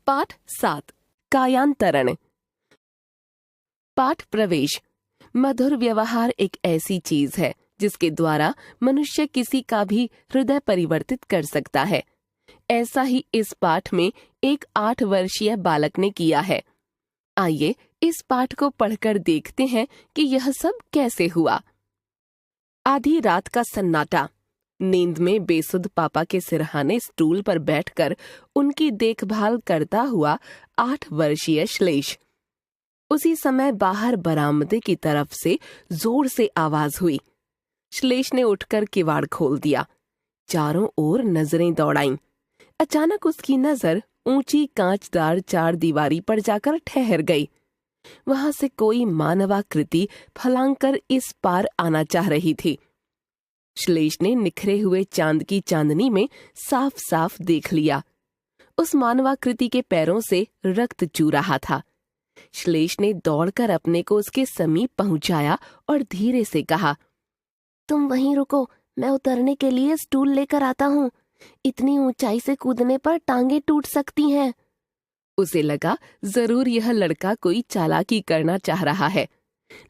पाठ 7 कायांतरण। पाठ प्रवेश। मधुर व्यवहार एक ऐसी चीज है जिसके द्वारा मनुष्य किसी का भी हृदय परिवर्तित कर सकता है। ऐसा ही इस पाठ में एक 8 वर्षीय बालक ने किया है। आइए इस पाठ को पढ़कर देखते हैं कि यह सब कैसे हुआ। आधी रात का सन्नाटा। नींद में बेसुध पापा के सिरहाने स्टूल पर बैठकर उनकी देखभाल करता हुआ 8 वर्षीय श्लेष। उसी समय बाहर बरामदे की तरफ से जोर से आवाज हुई। श्लेष ने उठकर किवाड़ खोल दिया। चारों ओर नजरें दौड़ाईं। अचानक उसकी नजर ऊंची कांचदार 4 दीवारी पर जाकर ठहर गई। वहां से कोई मानवाकृति फलांग कर इस पार आना चाह रही थी। श्लेष ने निखरे हुए चांद की चांदनी में साफ साफ देख लिया। उस मानवाकृति के पैरों से रक्त चू रहा था। श्लेष ने दौड़कर अपने को उसके समीप पहुंचाया और धीरे से कहा, तुम वहीं रुको, मैं उतरने के लिए स्टूल लेकर आता हूँ। इतनी ऊंचाई से कूदने पर टांगे टूट सकती हैं। उसे लगा जरूर यह लड़का कोई चालाकी करना चाह रहा है,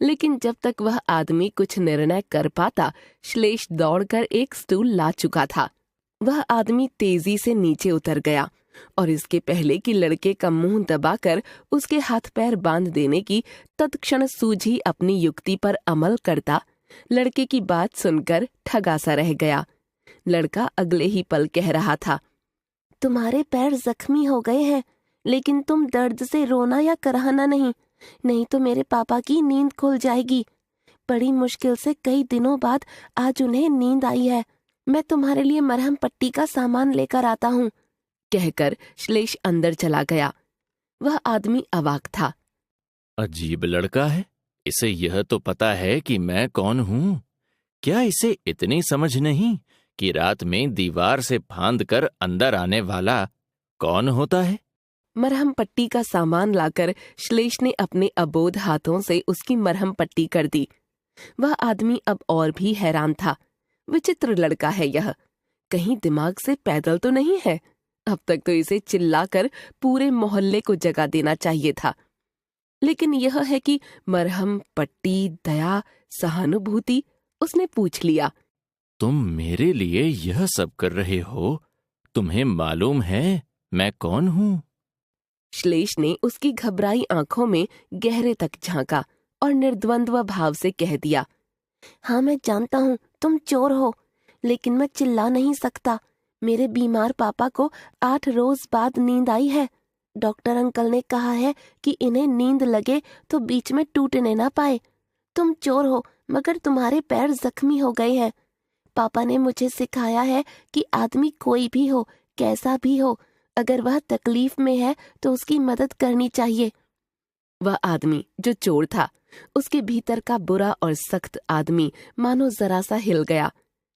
लेकिन जब तक वह आदमी कुछ निर्णय कर पाता, श्लेष दौड़कर एक स्टूल ला चुका था। वह आदमी तेजी से नीचे उतर गया और इसके पहले कि लड़के का मुंह दबाकर उसके हाथ पैर बांध देने की तत्क्षण सूझी अपनी युक्ति पर अमल करता, लड़के की बात सुनकर ठगा सा रह गया। लड़का अगले ही पल कह रहा था, तुम्हारे पैर जख्मी हो गए हैं, लेकिन तुम दर्द से रोना या कराहना नहीं तो मेरे पापा की नींद खुल जाएगी। बड़ी मुश्किल से कई दिनों बाद आज उन्हें नींद आई है। मैं तुम्हारे लिए मरहम पट्टी का सामान लेकर आता हूँ। कहकर श्लेष अंदर चला गया। वह आदमी अवाक था। अजीब लड़का है, इसे यह तो पता है कि मैं कौन हूँ। क्या इसे इतनी समझ नहीं कि रात में दीवार से फांद कर अंदर आने वाला कौन होता है। मरहम पट्टी का सामान लाकर श्लेष ने अपने अबोध हाथों से उसकी मरहम पट्टी कर दी। वह आदमी अब और भी हैरान था। विचित्र लड़का है यह, कहीं दिमाग से पैदल तो नहीं है। अब तक तो इसे चिल्लाकर पूरे मोहल्ले को जगा देना चाहिए था। लेकिन यह है कि मरहम पट्टी, दया, सहानुभूति, उसने पूछ लिया। तुम मेरे लिए यह सब कर रहे हो, तुम्हें मालूम है मैं कौन हूँ? श्लेष ने उसकी घबराई आंखों में गहरे तक झांका और निर्द्वंद्व भाव से कह दिया, हाँ मैं जानता हूँ तुम चोर हो, लेकिन मैं चिल्ला नहीं सकता। मेरे बीमार पापा को 8 रोज बाद नींद आई है। डॉक्टर अंकल ने कहा है कि इन्हें नींद लगे तो बीच में टूटने ना पाए। तुम चोर हो, मगर तुम्हारे पैर जख्मी हो गए हैं। पापा ने मुझे सिखाया है कि आदमी कोई भी हो, कैसा भी हो, अगर वह तकलीफ में है तो उसकी मदद करनी चाहिए। वह आदमी जो चोर था, उसके भीतर का बुरा और सख्त आदमी मानो जरा सा हिल गया।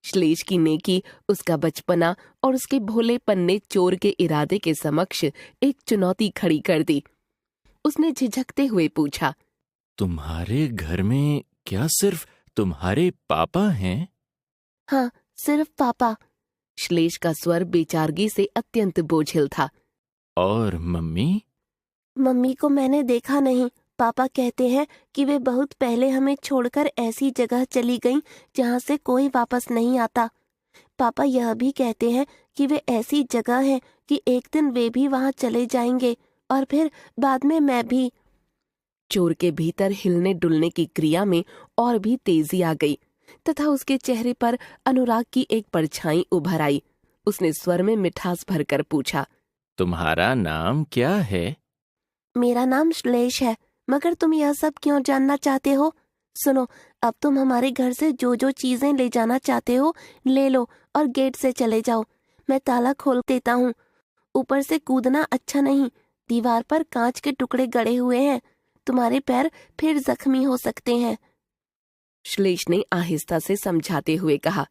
श्लेष की नेकी, उसका बचपना और उसके भोलेपन ने चोर के इरादे के समक्ष एक चुनौती खड़ी कर दी। उसने झिझकते हुए पूछा, तुम्हारे घर में क्या सिर्फ तुम्हारे पापा हैं? हाँ, सिर्फ पापा। श्लेष का स्वर बेचारगी से अत्यंत बोझिल था। और मम्मी? मम्मी को मैंने देखा नहीं। पापा कहते हैं कि वे बहुत पहले हमें छोड़कर ऐसी जगह चली गईं जहां से कोई वापस नहीं आता। पापा यह भी कहते हैं कि वे ऐसी जगह है कि एक दिन वे भी वहां चले जाएंगे और फिर बाद में मैं भी। चोर के भीतर हिलने डुलने की क्रिया में और भी तेजी आ गई तथा उसके चेहरे पर अनुराग की एक परछाई उभर आई। उसने स्वर में मिठास भरकर पूछा, तुम्हारा नाम क्या है? मेरा नाम श्लेष है, मगर तुम यह सब क्यों जानना चाहते हो? सुनो, अब तुम हमारे घर से जो जो चीजें ले जाना चाहते हो ले लो और गेट से चले जाओ। मैं ताला खोल देता हूँ। ऊपर से कूदना अच्छा नहीं, दीवार पर कांच के टुकड़े गड़े हुए हैं, तुम्हारे पैर फिर जख्मी हो सकते हैं। श्लेष ने आहिस्ता से समझाते हुए कहा।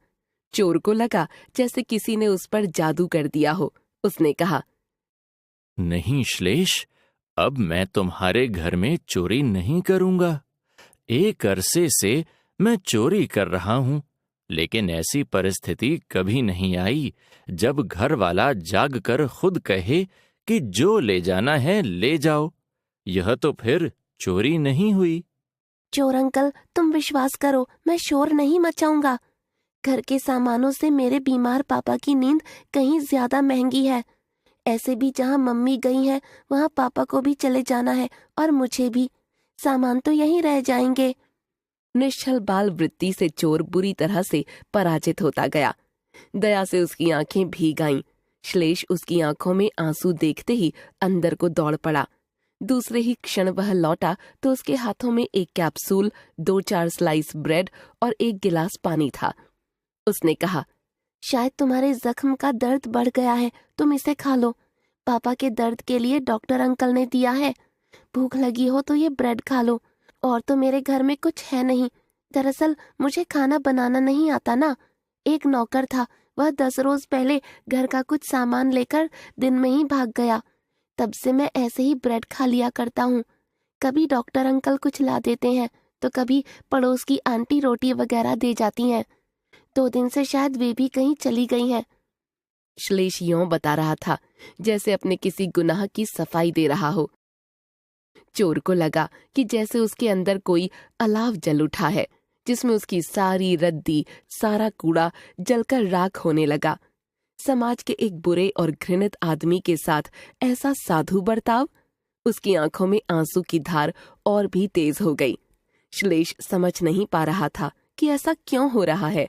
चोर को लगा जैसे किसी ने उस पर जादू कर दिया हो। उसने कहा, नहीं श्लेष, अब मैं तुम्हारे घर में चोरी नहीं करूंगा। एक अरसे से मैं चोरी कर रहा हूं, लेकिन ऐसी परिस्थिति कभी नहीं आई जब घर वाला जाग कर खुद कहे कि जो ले जाना है ले जाओ, यह तो फिर चोरी नहीं हुई। चोर अंकल, तुम विश्वास करो, मैं शोर नहीं मचाऊंगा। घर के सामानों से मेरे बीमार पापा की नींद कहीं ज्यादा महंगी है। ऐसे भी जहाँ मम्मी गई है वहाँ पापा को भी चले जाना है और मुझे भी। सामान तो यहीं रह जाएंगे। निश्चल बाल वृत्ति से चोर बुरी तरह से पराजित होता गया। दया से उसकी आंखें भीग आईं। श्लेष उसकी आंखों में आंसू देखते ही अंदर को दौड़ पड़ा। दूसरे ही क्षण वह लौटा तो उसके हाथों में एक कैप्सूल, 2-4 स्लाइस ब्रेड और एक गिलास पानी था। उसने कहा, शायद तुम्हारे जख्म का दर्द बढ़ गया है, तुम इसे खा लो। पापा के दर्द के लिए डॉक्टर अंकल ने दिया है। भूख लगी हो तो ये ब्रेड खा लो। और तो मेरे घर में कुछ है नहीं। दरअसल मुझे खाना बनाना नहीं आता ना। एक नौकर था, वह 10 रोज पहले घर का कुछ सामान लेकर दिन में ही भाग गया। तब से मैं ऐसे ही ब्रेड खा लिया करता हूँ। कभी डॉक्टर अंकल कुछ ला देते हैं तो कभी पड़ोस की आंटी रोटी वगैरह दे जाती हैं। 2 दिन से शायद वे भी कहीं चली गई हैं। श्लेष यों बता रहा था जैसे अपने किसी गुनाह की सफाई दे रहा हो। चोर को लगा कि जैसे उसके अंदर कोई अलाव जल उठा है, जिसमें उसकी सारी रद्दी, सारा कूड़ा जलकर राख होने लगा। समाज के एक बुरे और घृणित आदमी के साथ ऐसा साधु बर्ताव। उसकी आंखों में आंसू की धार और भी तेज हो गई। श्लेष समझ नहीं पा रहा था कि ऐसा क्यों हो रहा है।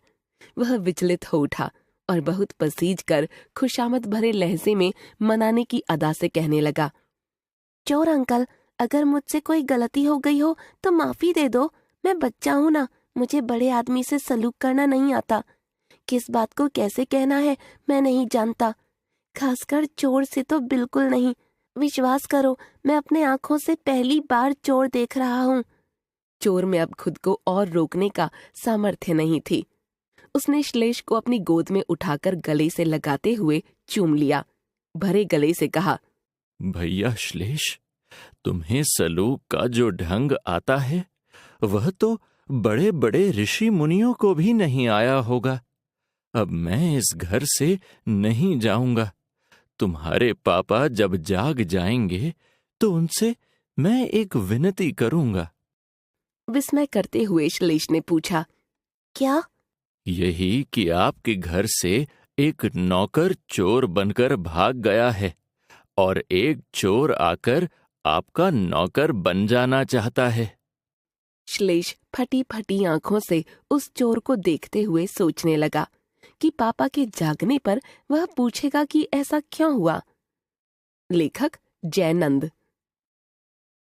वह विचलित हो उठा और बहुत पसीज कर खुशामद भरे लहजे में मनाने की अदा से कहने लगा, चोर अंकल, अगर मुझसे कोई गलती हो गई हो तो माफी दे दो। मैं बच्चा हूँ ना, मुझे बड़े आदमी से सलूक करना नहीं आता। किस बात को कैसे कहना है मैं नहीं जानता, खासकर चोर से तो बिल्कुल नहीं। विश्वास करो, मैं अपने आंखों से पहली बार चोर देख रहा हूँ। चोर में अब खुद को और रोकने का सामर्थ्य नहीं थी। उसने श्लेष को अपनी गोद में उठाकर गले से लगाते हुए चूम लिया। भरे गले से कहा, भैया श्लेष, तुम्हें सलूक का जो ढंग आता है वह तो बड़े बड़े ऋषि मुनियों को भी नहीं आया होगा। अब मैं इस घर से नहीं जाऊंगा। तुम्हारे पापा जब जाग जाएंगे तो उनसे मैं एक विनती करूंगा। विस्मय करते हुए श्लेष ने पूछा, क्या? यही कि आपके घर से एक नौकर चोर बनकर भाग गया है और एक चोर आकर आपका नौकर बन जाना चाहता है। श्लेष फटी फटी आंखों से उस चोर को देखते हुए सोचने लगा कि पापा के जागने पर वह पूछेगा कि ऐसा क्यों हुआ। लेखक जयनंद।